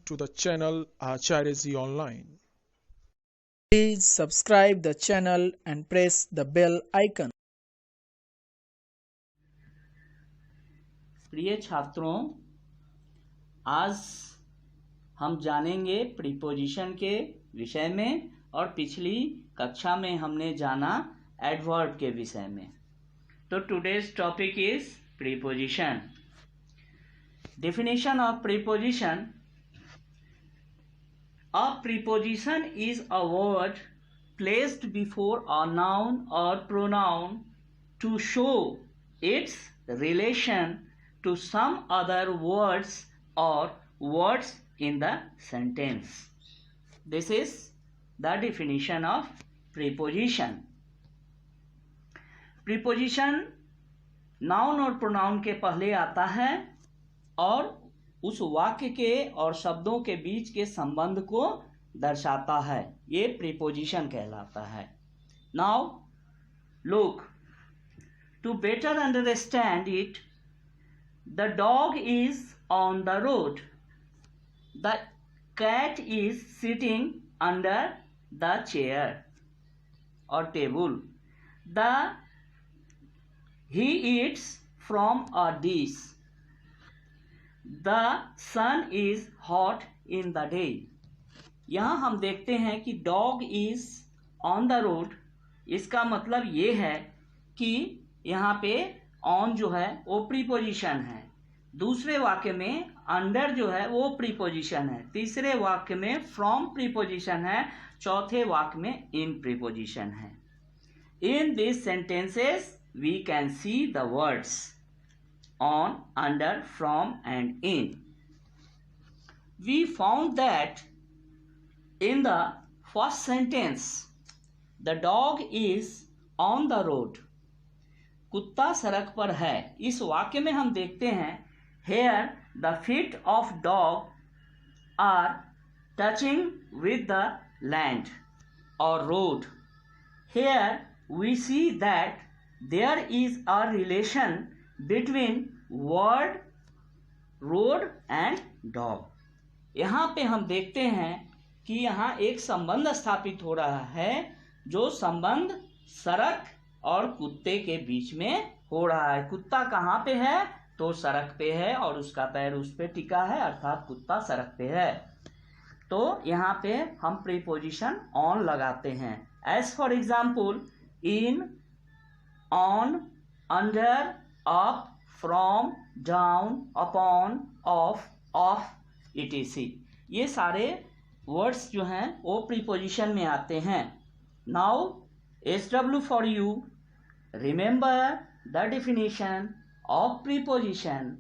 to the channel Acharya Ji Online. Please subscribe the channel and press the bell icon. प्रिय छात्रों, आज हम जानेंगे प्रीपोजिशन के विषय में और पिछली कक्षा में हमने जाना एडवर्ब के विषय में। तो today's topic is preposition. Definition of preposition. A preposition is a word placed before a noun or pronoun to show its relation to some other words or words in the sentence. This is the definition of preposition. Preposition noun और pronoun के पहले आता है और उस वाक्य के और शब्दों के बीच के संबंध को दर्शाता है। ये प्रीपोजिशन कहलाता है। Now look, to better understand it, the dog is on the road, the cat is sitting under the chair और table, he eats from a dish, The sun is hot in the day. यहाँ हम देखते हैं कि dog is on the road। इसका मतलब ये है कि यहाँ पे on जो है वो प्रीपोजिशन है, दूसरे वाक्य में under जो है वो प्रीपोजिशन है, तीसरे वाक्य में from प्रीपोजिशन है, चौथे वाक्य में in प्रीपोजिशन है। In these sentences we can see the words on, under, from and in. We found that in the first sentence the dog is on the road, कुत्ता सड़क पर है। इस वाक्य में हम देखते हैं here the feet of dog are touching with the land or road. Here we see that there is a relation between word road and dog. यहाँ पे हम देखते हैं कि यहाँ एक संबंध स्थापित हो रहा है, जो संबंध सड़क और कुत्ते के बीच में हो रहा है। कुत्ता कहाँ पे है? तो सड़क पे है और उसका पैर उस पे टिका है, अर्थात कुत्ता सड़क पे है। तो यहाँ पे हम प्रीपोजिशन ऑन लगाते हैं। As for example in, on, under, up, from, down, upon, off, etc. ये सारे वर्ड्स जो हैं वो प्रीपोजिशन में आते हैं। Now SW for you, remember the definition of preposition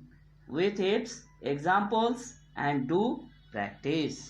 with its examples and do practice.